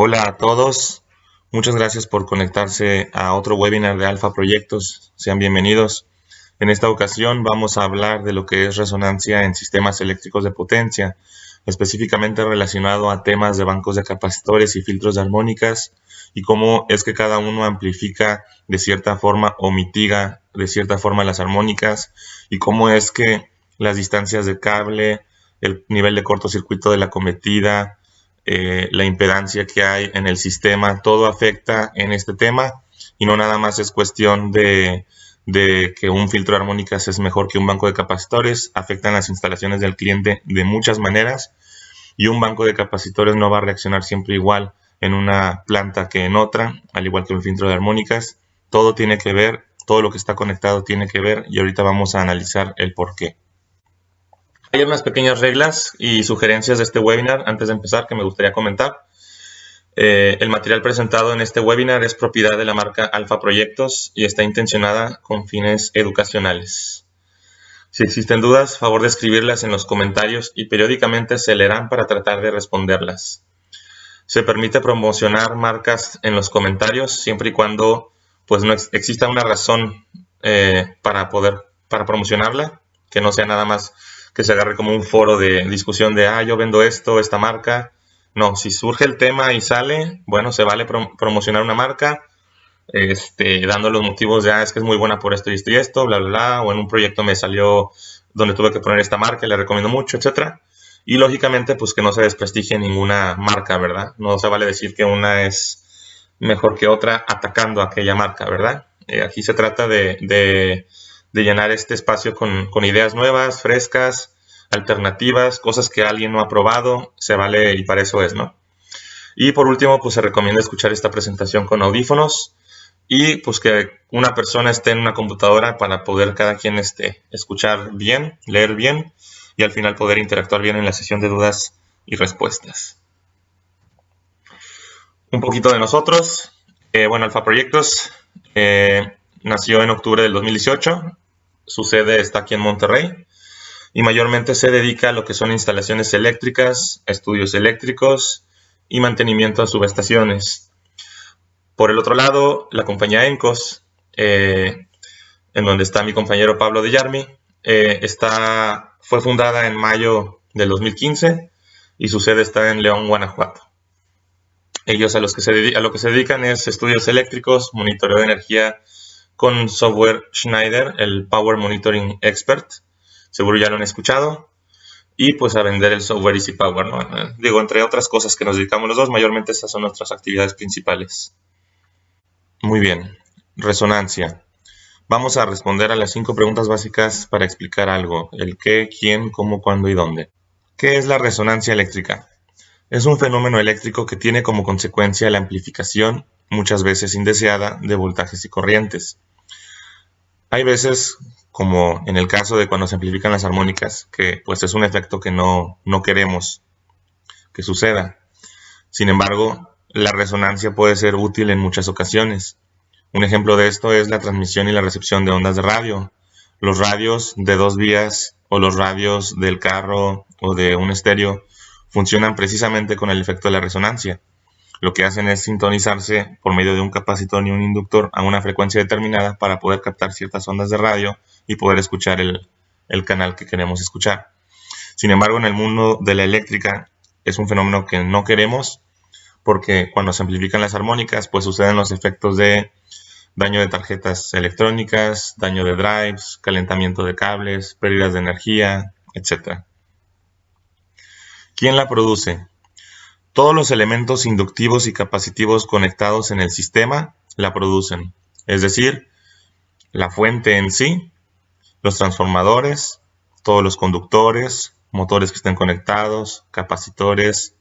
Hola a todos, muchas gracias por conectarse a otro webinar de Alfa Proyectos. Sean bienvenidos. En esta ocasión vamos a hablar de lo que es resonancia en sistemas eléctricos de potencia, específicamente relacionado a temas de bancos de capacitores y filtros de armónicas y cómo es que cada uno amplifica de cierta forma o mitiga de cierta forma las armónicas y cómo es que las distancias de cable, el nivel de cortocircuito de la cometida, la impedancia que hay en el sistema, todo afecta en este tema y no nada más es cuestión de que un filtro de armónicas es mejor que un banco de capacitores, afectan las instalaciones del cliente de muchas maneras y un banco de capacitores no va a reaccionar siempre igual en una planta que en otra, al igual que un filtro de armónicas. Todo tiene que ver, todo lo que está conectado tiene que ver y ahorita vamos a analizar el por qué. Hay unas pequeñas reglas y sugerencias de este webinar antes de empezar que me gustaría comentar. El material presentado en este webinar es propiedad de la marca Alfa Proyectos y está intencionada con fines educacionales. Si existen dudas, favor de escribirlas en los comentarios y periódicamente se leerán para tratar de responderlas. Se permite promocionar marcas en los comentarios siempre y cuando pues no exista una razón para promocionarla, que no sea nada más que se agarre como un foro de discusión de yo vendo esto, esta marca. No, si surge el tema y sale, bueno, se vale promocionar una marca, dando los motivos de es que es muy buena por esto y esto y esto, bla, bla, bla, o en un proyecto me salió donde tuve que poner esta marca y la recomiendo mucho, etcétera. Y lógicamente, pues que no se desprestigie ninguna marca, ¿verdad? No se vale decir que una es mejor que otra atacando a aquella marca, ¿verdad? Aquí se trata de llenar este espacio con ideas nuevas, frescas, alternativas, cosas que alguien no ha probado, se vale y para eso es, ¿no? Y por último, pues se recomienda escuchar esta presentación con audífonos y pues que una persona esté en una computadora para poder cada quien escuchar bien, leer bien y al final poder interactuar bien en la sesión de dudas y respuestas. Un poquito de nosotros. Alfa Proyectos nació en octubre del 2018. Su sede está aquí en Monterrey y mayormente se dedica a lo que son instalaciones eléctricas, estudios eléctricos y mantenimiento a subestaciones. Por el otro lado, la compañía Encos, en donde está mi compañero Pablo de Yarmi, fue fundada en mayo del 2015 y su sede está en León, Guanajuato. Ellos a lo que se dedican es estudios eléctricos, monitoreo de energía con software Schneider, el Power Monitoring Expert. Seguro ya lo han escuchado. Y pues a vender el software Easy Power, ¿no? Digo, entre otras cosas que nos dedicamos los dos, mayormente estas son nuestras actividades principales. Muy bien, resonancia. Vamos a responder a las 5 preguntas básicas para explicar algo: el qué, quién, cómo, cuándo y dónde. ¿Qué es la resonancia eléctrica? Es un fenómeno eléctrico que tiene como consecuencia la amplificación, muchas veces indeseada, de voltajes y corrientes. Hay veces, como en el caso de cuando se amplifican las armónicas, que pues es un efecto que no queremos que suceda. Sin embargo, la resonancia puede ser útil en muchas ocasiones. Un ejemplo de esto es la transmisión y la recepción de ondas de radio. Los radios de 2 vías o los radios del carro o de un estéreo funcionan precisamente con el efecto de la resonancia. Lo que hacen es sintonizarse por medio de un capacitor y un inductor a una frecuencia determinada para poder captar ciertas ondas de radio y poder escuchar el canal que queremos escuchar. Sin embargo, en el mundo de la eléctrica es un fenómeno que no queremos, porque cuando se amplifican las armónicas, pues suceden los efectos de daño de tarjetas electrónicas, daño de drives, calentamiento de cables, pérdidas de energía, etc. ¿Quién la produce? Todos los elementos inductivos y capacitivos conectados en el sistema la producen, es decir, la fuente en sí, los transformadores, todos los conductores, motores que estén conectados, capacitores,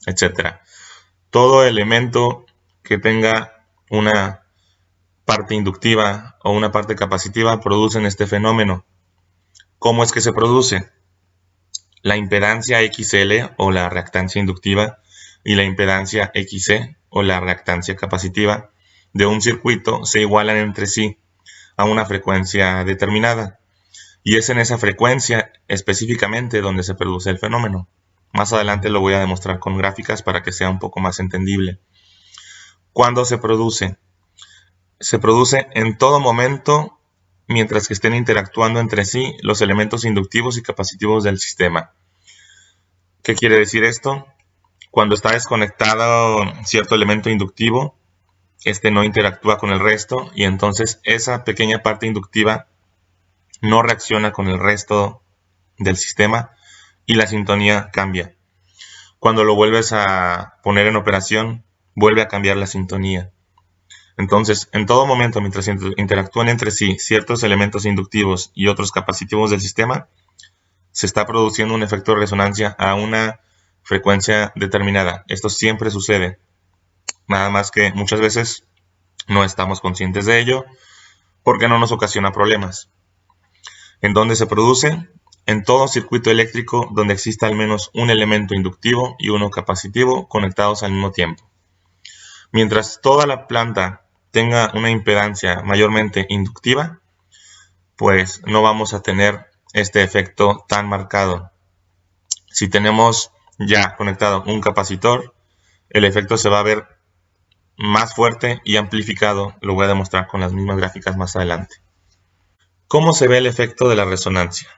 etc. Todo elemento que tenga una parte inductiva o una parte capacitiva producen este fenómeno. ¿Cómo es que se produce? La impedancia XL o la reactancia inductiva y la impedancia XC o la reactancia capacitiva de un circuito se igualan entre sí a una frecuencia determinada y es en esa frecuencia específicamente donde se produce el fenómeno. Más adelante lo voy a demostrar con gráficas para que sea un poco más entendible. ¿Cuándo se produce? Se produce en todo momento mientras que estén interactuando entre sí los elementos inductivos y capacitivos del sistema. ¿Qué quiere decir esto? Cuando está desconectado cierto elemento inductivo, este no interactúa con el resto y entonces esa pequeña parte inductiva no reacciona con el resto del sistema y la sintonía cambia. Cuando lo vuelves a poner en operación, vuelve a cambiar la sintonía. Entonces, en todo momento, mientras interactúan entre sí ciertos elementos inductivos y otros capacitivos del sistema, se está produciendo un efecto de resonancia a una frecuencia determinada. Esto siempre sucede, nada más que muchas veces no estamos conscientes de ello porque no nos ocasiona problemas. ¿En dónde se produce? En todo circuito eléctrico donde exista al menos un elemento inductivo y uno capacitivo conectados al mismo tiempo. Mientras toda la planta tenga una impedancia mayormente inductiva, pues no vamos a tener este efecto tan marcado. Si tenemos ya conectado un capacitor, el efecto se va a ver más fuerte y amplificado. Lo voy a demostrar con las mismas gráficas más adelante. ¿Cómo se ve el efecto de la resonancia?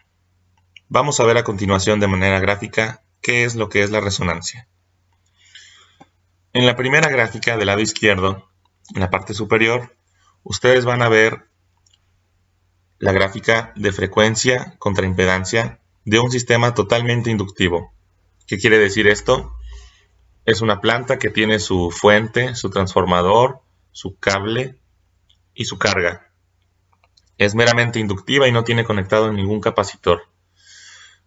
Vamos a ver a continuación de manera gráfica qué es lo que es la resonancia. En la primera gráfica del lado izquierdo, en la parte superior, ustedes van a ver la gráfica de frecuencia contra impedancia de un sistema totalmente inductivo. ¿Qué quiere decir esto? Es una planta que tiene su fuente, su transformador, su cable y su carga. Es meramente inductiva y no tiene conectado ningún capacitor.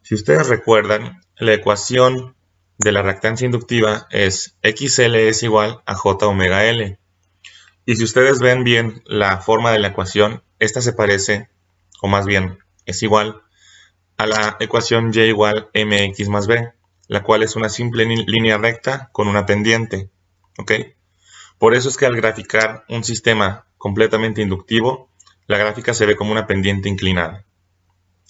Si ustedes recuerdan, la ecuación de la reactancia inductiva es XL es igual a J omega L. Y si ustedes ven bien la forma de la ecuación, esta se parece, o más bien es igual, a la ecuación Y igual mx más b, la cual es una simple línea recta con una pendiente. ¿Ok? Por eso es que al graficar un sistema completamente inductivo, la gráfica se ve como una pendiente inclinada.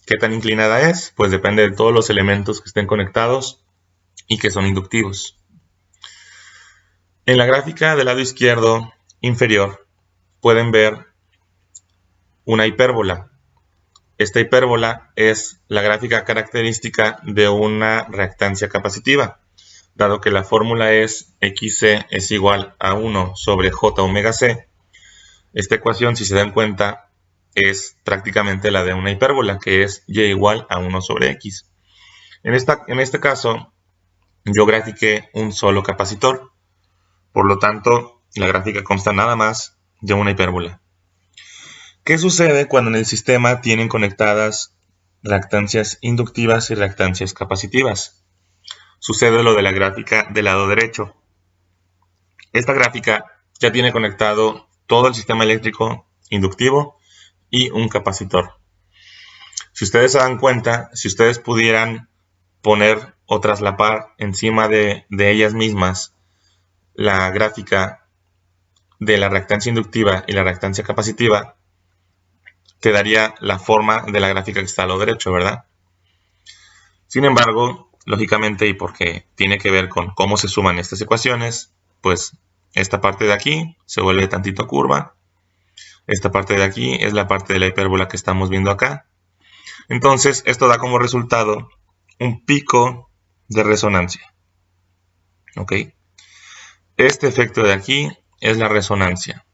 ¿Qué tan inclinada es? Pues depende de todos los elementos que estén conectados y que son inductivos. En la gráfica del lado izquierdo inferior pueden ver una hipérbola. Esta hipérbola es la gráfica característica de una reactancia capacitiva. Dado que la fórmula es XC es igual a 1 sobre J omega C, esta ecuación, si se dan cuenta, es prácticamente la de una hipérbola, que es Y igual a 1 sobre X. En este caso, yo grafiqué un solo capacitor. Por lo tanto, la gráfica consta nada más de una hipérbola. ¿Qué sucede cuando en el sistema tienen conectadas reactancias inductivas y reactancias capacitivas? Sucede lo de la gráfica del lado derecho. Esta gráfica ya tiene conectado todo el sistema eléctrico inductivo y un capacitor. Si ustedes se dan cuenta, si ustedes pudieran poner o traslapar encima de ellas mismas la gráfica de la reactancia inductiva y la reactancia capacitiva, te daría la forma de la gráfica que está a lo derecho, ¿verdad? Sin embargo, lógicamente, y porque tiene que ver con cómo se suman estas ecuaciones, pues esta parte de aquí se vuelve tantito curva. Esta parte de aquí es la parte de la hipérbola que estamos viendo acá. Entonces, esto da como resultado un pico de resonancia. ¿Ok? Este efecto de aquí es la resonancia.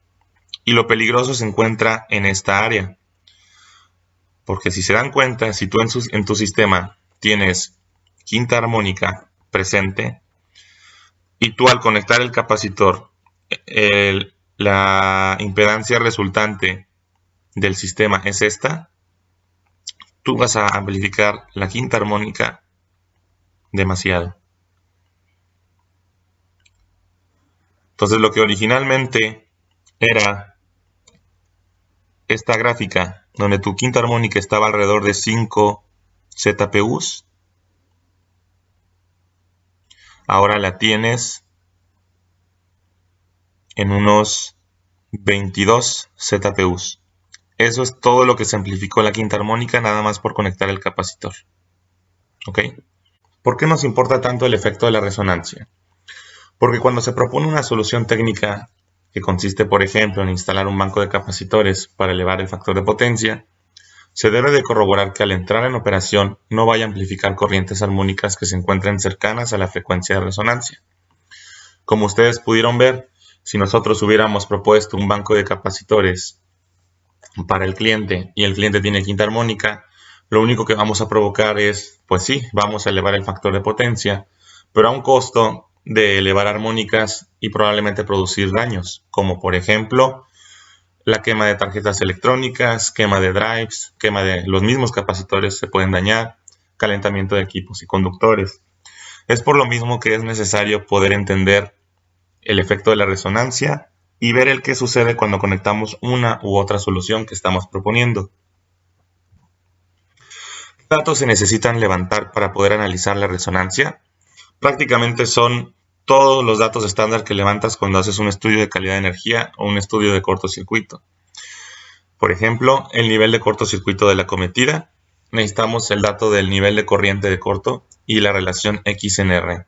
Y lo peligroso se encuentra en esta área. Porque si se dan cuenta, si tú en tu sistema tienes quinta armónica presente y tú al conectar el capacitor, la impedancia resultante del sistema es esta, tú vas a amplificar la quinta armónica demasiado. Entonces lo que originalmente era esta gráfica, donde tu quinta armónica estaba alrededor de 5 ZPUs, ahora la tienes en unos 22 ZPUs. Eso es todo lo que se amplificó la quinta armónica nada más por conectar el capacitor. ¿Ok? ¿Por qué nos importa tanto el efecto de la resonancia? Porque cuando se propone una solución técnica que consiste, por ejemplo, en instalar un banco de capacitores para elevar el factor de potencia, se debe de corroborar que al entrar en operación no vaya a amplificar corrientes armónicas que se encuentren cercanas a la frecuencia de resonancia. Como ustedes pudieron ver, si nosotros hubiéramos propuesto un banco de capacitores para el cliente y el cliente tiene quinta armónica, lo único que vamos a provocar es, pues sí, vamos a elevar el factor de potencia, pero a un costo de elevar armónicas y probablemente producir daños, como por ejemplo la quema de tarjetas electrónicas, quema de drives, quema de los mismos capacitores se pueden dañar, calentamiento de equipos y conductores. Es por lo mismo que es necesario poder entender el efecto de la resonancia y ver el qué sucede cuando conectamos una u otra solución que estamos proponiendo. ¿Qué datos se necesitan levantar para poder analizar la resonancia? Prácticamente son todos los datos estándar que levantas cuando haces un estudio de calidad de energía o un estudio de cortocircuito. Por ejemplo, el nivel de cortocircuito de la cometida, necesitamos el dato del nivel de corriente de corto y la relación X en R.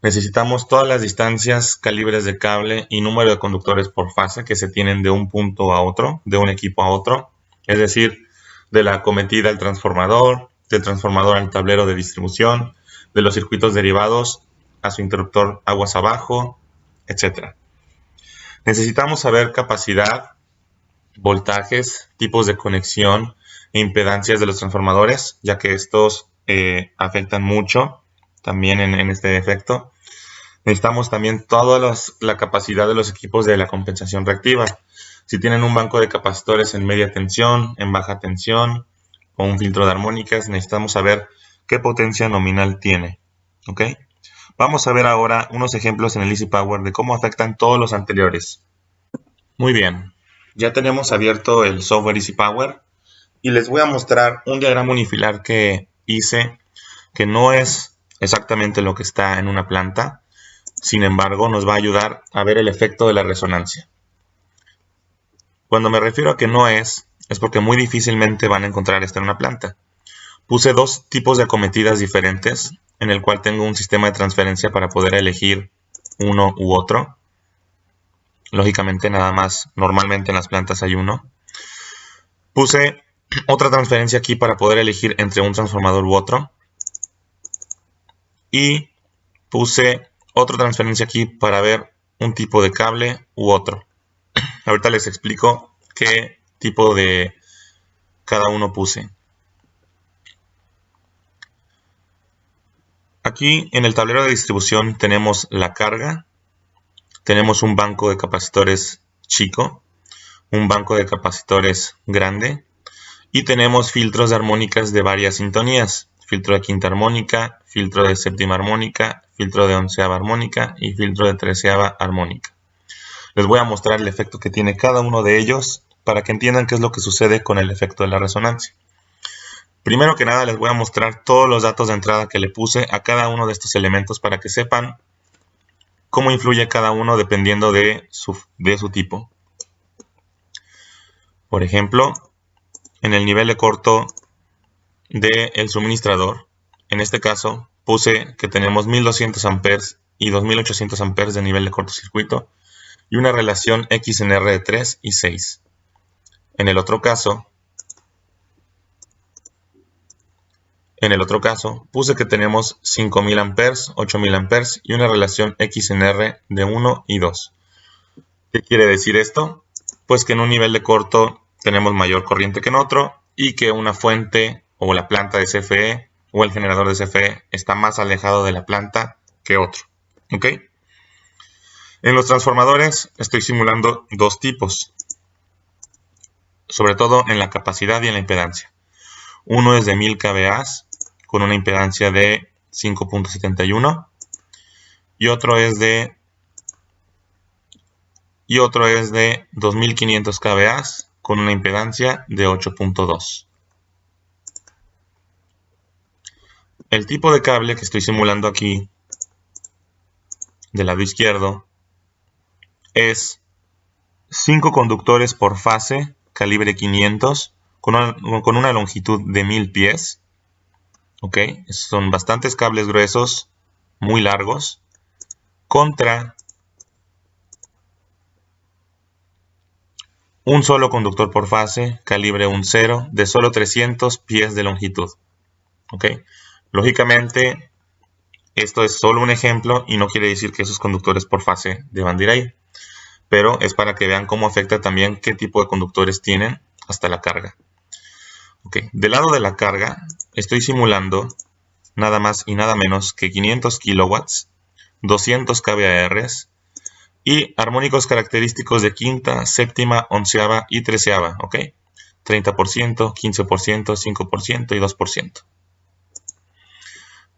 Necesitamos todas las distancias, calibres de cable y número de conductores por fase que se tienen de un punto a otro, de un equipo a otro, es decir, de la cometida al transformador, del transformador al tablero de distribución, de los circuitos derivados a su interruptor aguas abajo, etc. Necesitamos saber capacidad, voltajes, tipos de conexión e impedancias de los transformadores, ya que estos afectan mucho también en este efecto. Necesitamos también toda la capacidad de los equipos de la compensación reactiva. Si tienen un banco de capacitores en media tensión, en baja tensión o un filtro de armónicas, necesitamos saber qué potencia nominal tiene. ¿Ok? Vamos a ver ahora unos ejemplos en el Easy Power de cómo afectan todos los anteriores. Muy bien, ya tenemos abierto el software Easy Power y les voy a mostrar un diagrama unifilar que hice que no es exactamente lo que está en una planta, sin embargo nos va a ayudar a ver el efecto de la resonancia. Cuando me refiero a que no es porque muy difícilmente van a encontrar esto en una planta. Puse dos tipos de acometidas diferentes en el cual tengo un sistema de transferencia para poder elegir uno u otro. Lógicamente nada más, normalmente en las plantas hay uno. Puse otra transferencia aquí para poder elegir entre un transformador u otro. Y puse otra transferencia aquí para ver un tipo de cable u otro. Ahorita les explico qué tipo de cada uno puse. Aquí en el tablero de distribución tenemos la carga, tenemos un banco de capacitores chico, un banco de capacitores grande y tenemos filtros de armónicas de varias sintonías. Filtro de quinta armónica, filtro de séptima armónica, filtro de onceava armónica y filtro de treceava armónica. Les voy a mostrar el efecto que tiene cada uno de ellos para que entiendan qué es lo que sucede con el efecto de la resonancia. Primero que nada les voy a mostrar todos los datos de entrada que le puse a cada uno de estos elementos para que sepan cómo influye cada uno dependiendo de su tipo. Por ejemplo, en el nivel de corto del suministrador, en este caso puse que tenemos 1200 amperes y 2800 amperes de nivel de cortocircuito y una relación X en R de 3 y 6. En el otro caso puse que tenemos 5000 amperes, 8000 amperes y una relación X en R de 1 y 2. ¿Qué quiere decir esto? Pues que en un nivel de corto tenemos mayor corriente que en otro y que una fuente o la planta de CFE o el generador de CFE está más alejado de la planta que otro. ¿Ok? En los transformadores estoy simulando dos tipos, sobre todo en la capacidad y en la impedancia. Uno es de 1000 kVA con una impedancia de 5.71 y otro es de 2500 kVA con una impedancia de 8.2. El tipo de cable que estoy simulando aquí del lado izquierdo es 5 conductores por fase, calibre 500, con una longitud de 1000 pies. ¿ok? Son bastantes cables gruesos, muy largos, contra un solo conductor por fase, calibre 1.0, de solo 300 pies de longitud, ¿ok? Lógicamente, esto es solo un ejemplo y no quiere decir que esos conductores por fase deban de ir ahí, pero es para que vean cómo afecta también qué tipo de conductores tienen hasta la carga. Ok, del lado de la carga estoy simulando nada más y nada menos que 500 kilowatts, 200 kVAR y armónicos característicos de quinta, séptima, onceava y treceava, ¿ok? 30%, 15%, 5% y 2%.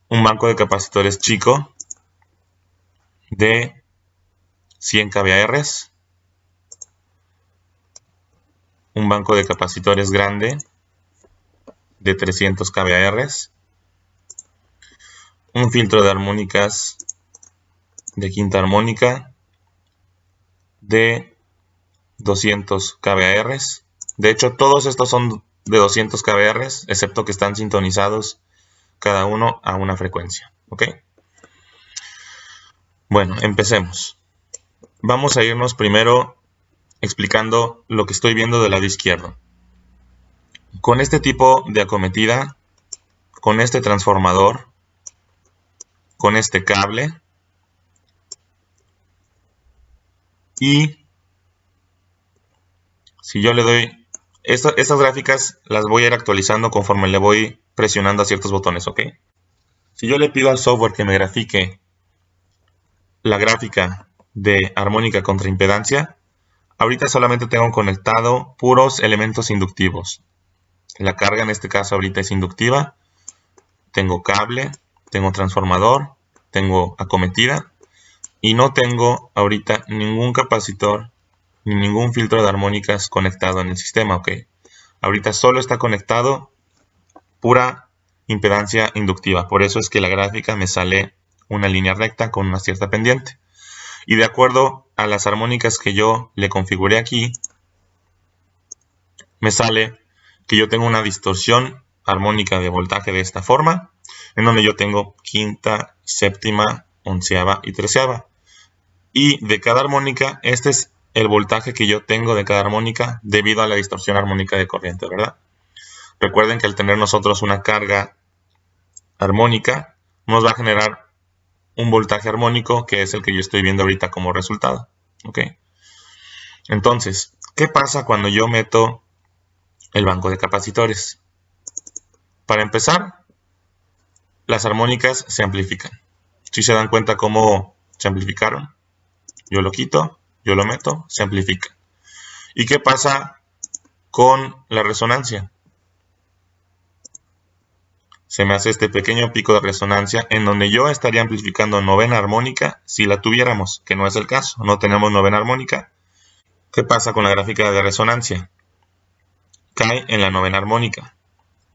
Un banco de capacitores chico de 100 kVAR, un banco de capacitores grande de 300 kVAR, un filtro de armónicas de quinta armónica de 200 kVAR. De hecho, todos estos son de 200 kVAR, excepto que están sintonizados cada uno a una frecuencia, ¿ok? Bueno, empecemos. Vamos a irnos primero explicando lo que estoy viendo del lado izquierdo. Con este tipo de acometida, con este transformador, con este cable y si yo le doy... Estas gráficas las voy a ir actualizando conforme le voy presionando a ciertos botones, ¿ok? Si yo le pido al software que me grafique la gráfica de armónica contra impedancia, ahorita solamente tengo conectado puros elementos inductivos. La carga en este caso ahorita es inductiva. Tengo cable, tengo transformador, tengo acometida y no tengo ahorita ningún capacitor ni ningún filtro de armónicas conectado en el sistema, ¿ok? Ahorita solo está conectado pura impedancia inductiva. Por eso es que la gráfica me sale una línea recta con una cierta pendiente. Y de acuerdo a las armónicas que yo le configuré aquí, me sale que yo tengo una distorsión armónica de voltaje de esta forma, en donde yo tengo quinta, séptima, onceava y treceava. Y de cada armónica, este es el voltaje que yo tengo de cada armónica debido a la distorsión armónica de corriente, ¿verdad? Recuerden que al tener nosotros una carga armónica, nos va a generar un voltaje armónico que es el que yo estoy viendo ahorita como resultado, ¿ok? Entonces, ¿qué pasa cuando yo meto el banco de capacitores? Para empezar, las armónicas se amplifican. Si se dan cuenta cómo se amplificaron, yo lo quito, yo lo meto, se amplifica. ¿Y qué pasa con la resonancia? Se me hace este pequeño pico de resonancia en donde yo estaría amplificando novena armónica si la tuviéramos, que no es el caso, no tenemos novena armónica. ¿Qué pasa con la gráfica de resonancia? Cae en la novena armónica.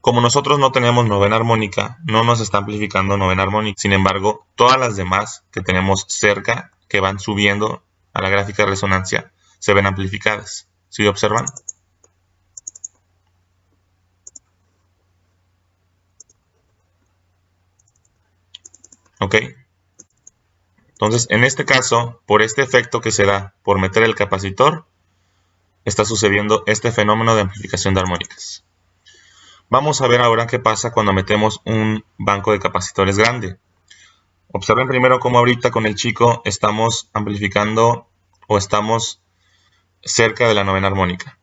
Como nosotros no tenemos novena armónica, no nos está amplificando novena armónica. Sin embargo, todas las demás que tenemos cerca, que van subiendo a la gráfica de resonancia, se ven amplificadas. ¿Sí observan? ¿Ok? Entonces, en este caso, por este efecto que se da por meter el capacitor, está sucediendo este fenómeno de amplificación de armónicas. Vamos a ver ahora qué pasa cuando metemos un banco de capacitores grande. Observen primero cómo ahorita con el chico estamos amplificando o estamos cerca de la novena armónica.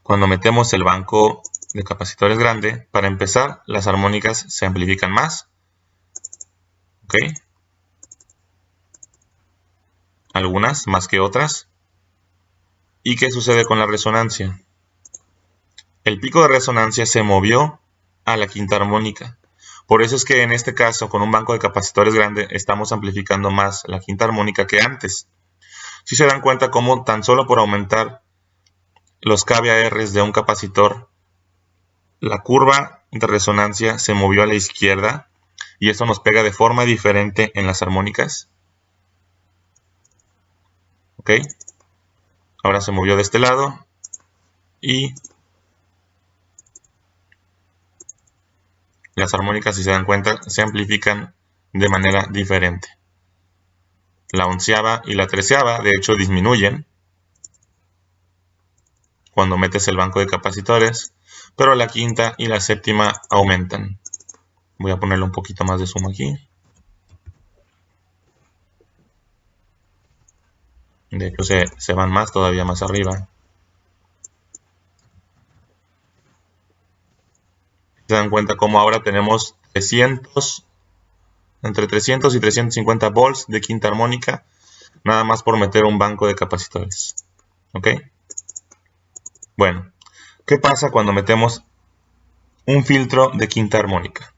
Cuando metemos el banco de capacitores grande, para empezar, las armónicas se amplifican más. ¿Ok? Algunas más que otras. ¿Y qué sucede con la resonancia? El pico de resonancia se movió a la quinta armónica. Por eso es que en este caso, con un banco de capacitores grande, estamos amplificando más la quinta armónica que antes. Si se dan cuenta cómo tan solo por aumentar los kVAR de un capacitor, la curva de resonancia se movió a la izquierda y esto nos pega de forma diferente en las armónicas. ¿Ok? Ahora se movió de este lado y las armónicas, si se dan cuenta, se amplifican de manera diferente. La onceava y la treceava, de hecho, disminuyen cuando metes el banco de capacitores, pero la quinta y la séptima aumentan. Voy a ponerle un poquito más de zoom aquí. De hecho, se van más, todavía más arriba. Se dan cuenta cómo ahora tenemos entre 300 y 350 volts de quinta armónica, nada más por meter un banco de capacitores. ¿Ok? Bueno, ¿qué pasa cuando metemos un filtro de quinta armónica?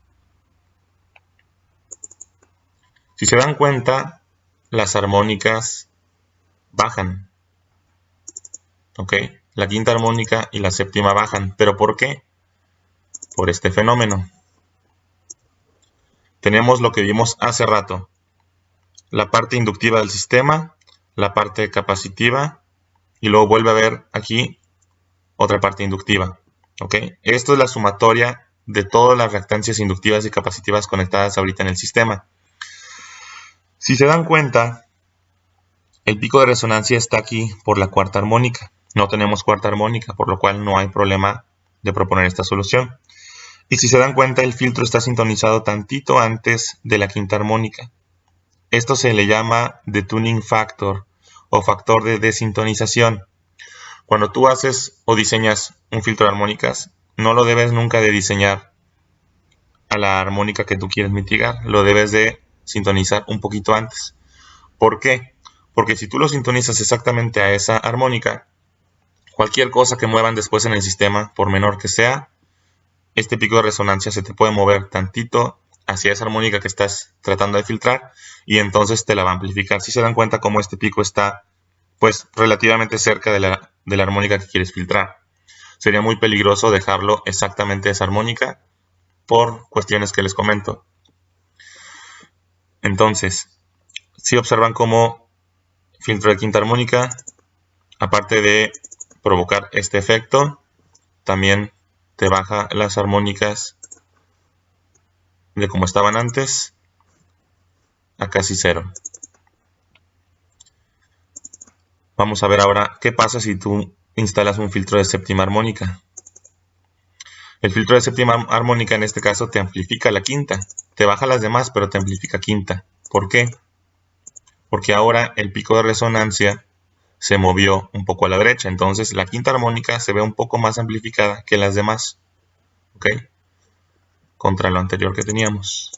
Si se dan cuenta, las armónicas bajan. ¿Ok? La quinta armónica y la séptima bajan. ¿Pero por qué? Por este fenómeno. Tenemos lo que vimos hace rato. La parte inductiva del sistema, la parte capacitiva, y luego vuelve a haber aquí otra parte inductiva. ¿Ok? Esto es la sumatoria de todas las reactancias inductivas y capacitivas conectadas ahorita en el sistema. Si se dan cuenta, el pico de resonancia está aquí por la cuarta armónica. No tenemos cuarta armónica, por lo cual no hay problema de proponer esta solución. Y si se dan cuenta, el filtro está sintonizado tantito antes de la quinta armónica. Esto se le llama detuning factor o factor de desintonización. Cuando tú haces o diseñas un filtro de armónicas, no lo debes nunca de diseñar a la armónica que tú quieres mitigar. Lo debes de sintonizar un poquito antes. ¿Por qué? Porque si tú lo sintonizas exactamente a esa armónica, cualquier cosa que muevan después en el sistema, por menor que sea, este pico de resonancia se te puede mover tantito hacia esa armónica que estás tratando de filtrar y entonces te la va a amplificar. Si se dan cuenta cómo este pico está pues relativamente cerca de la armónica que quieres filtrar. Sería muy peligroso dejarlo exactamente esa armónica por cuestiones que les comento. Entonces, si observan cómo filtro de quinta armónica, aparte de provocar este efecto, también te baja las armónicas de como estaban antes a casi cero. Vamos a ver ahora qué pasa si tú instalas un filtro de séptima armónica. El filtro de séptima armónica en este caso te amplifica la quinta. Te baja las demás, pero te amplifica quinta. ¿Por qué? Porque ahora el pico de resonancia se movió un poco a la derecha. Entonces la quinta armónica se ve un poco más amplificada que las demás. ¿Ok? Contra lo anterior que teníamos.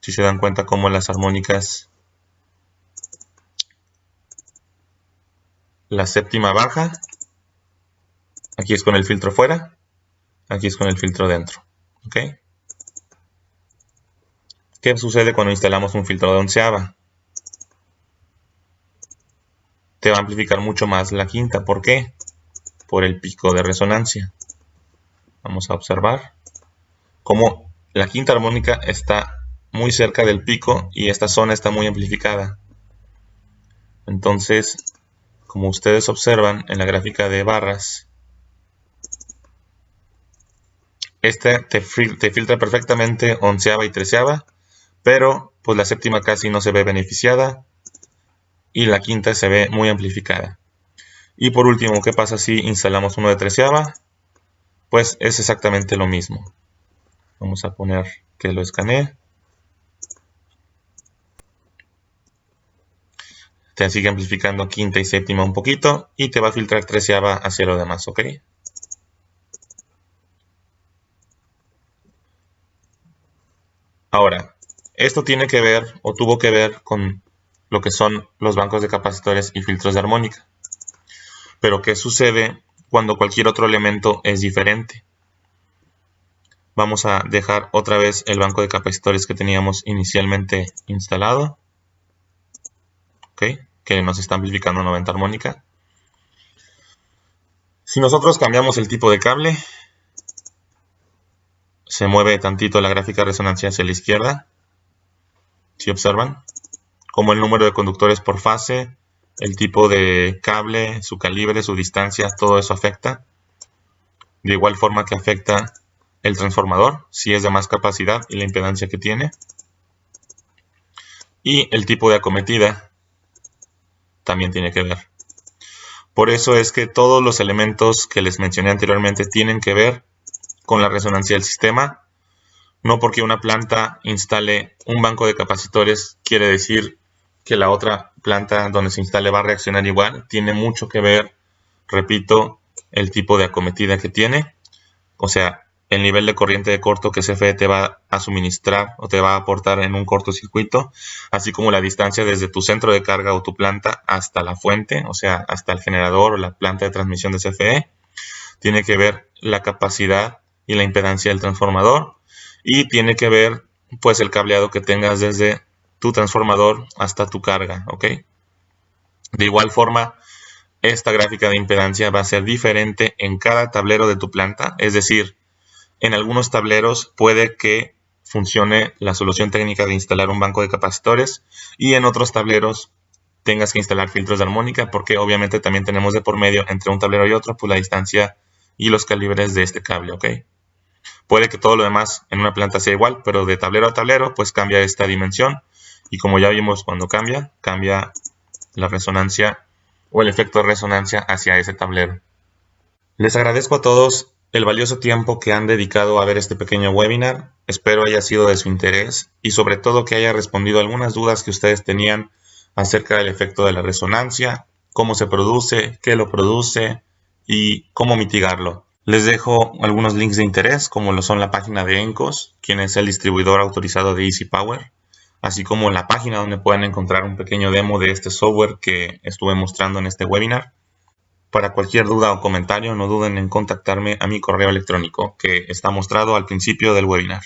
Si se dan cuenta cómo las armónicas, la séptima baja, aquí es con el filtro fuera, aquí es con el filtro dentro. ¿Ok? ¿Qué sucede cuando instalamos un filtro de onceava? Te va a amplificar mucho más la quinta. ¿Por qué? Por el pico de resonancia. Vamos a observar cómo la quinta armónica está muy cerca del pico y esta zona está muy amplificada. Entonces, como ustedes observan en la gráfica de barras, este te filtra perfectamente onceava y treceava, pero pues la séptima casi no se ve beneficiada y la quinta se ve muy amplificada. Y por último, ¿qué pasa si instalamos uno de treceava? Pues es exactamente lo mismo. Vamos a poner que lo escanee. Te sigue amplificando quinta y séptima un poquito y te va a filtrar treceava hacia lo demás, ¿ok? Ahora, esto tiene que ver o tuvo que ver con lo que son los bancos de capacitores y filtros de armónica. Pero ¿qué sucede cuando cualquier otro elemento es diferente? Vamos a dejar otra vez el banco de capacitores que teníamos inicialmente instalado. ¿Ok? Que nos está amplificando 90 armónica. Si nosotros cambiamos el tipo de cable, se mueve tantito la gráfica de resonancia hacia la izquierda. Si observan, como el número de conductores por fase, el tipo de cable, su calibre, su distancia, todo eso afecta. De igual forma que afecta el transformador, si es de más capacidad y la impedancia que tiene. Y el tipo de acometida también tiene que ver. Por eso es que todos los elementos que les mencioné anteriormente tienen que ver con la resonancia del sistema. No porque una planta instale un banco de capacitores quiere decir que la otra planta donde se instale va a reaccionar igual. Tiene mucho que ver, repito, el tipo de acometida que tiene. O sea, el nivel de corriente de corto que CFE te va a suministrar o te va a aportar en un cortocircuito, así como la distancia desde tu centro de carga o tu planta hasta la fuente, o sea, hasta el generador o la planta de transmisión de CFE. Tiene que ver la capacidad y la impedancia del transformador y tiene que ver pues el cableado que tengas desde tu transformador hasta tu carga, ¿ok? De igual forma, esta gráfica de impedancia va a ser diferente en cada tablero de tu planta, es decir, en algunos tableros puede que funcione la solución técnica de instalar un banco de capacitores y en otros tableros tengas que instalar filtros de armónica porque obviamente también tenemos de por medio entre un tablero y otro pues la distancia y los calibres de este cable, ¿ok? Puede que todo lo demás en una planta sea igual, pero de tablero a tablero pues cambia esta dimensión y como ya vimos cuando cambia la resonancia o el efecto de resonancia hacia ese tablero. Les agradezco a todos el valioso tiempo que han dedicado a ver este pequeño webinar. Espero haya sido de su interés y sobre todo que haya respondido algunas dudas que ustedes tenían acerca del efecto de la resonancia, cómo se produce, qué lo produce y cómo mitigarlo. Les dejo algunos links de interés, como lo son la página de Encos, quien es el distribuidor autorizado de Easy Power, así como la página donde pueden encontrar un pequeño demo de este software que estuve mostrando en este webinar. Para cualquier duda o comentario, no duden en contactarme a mi correo electrónico que está mostrado al principio del webinar.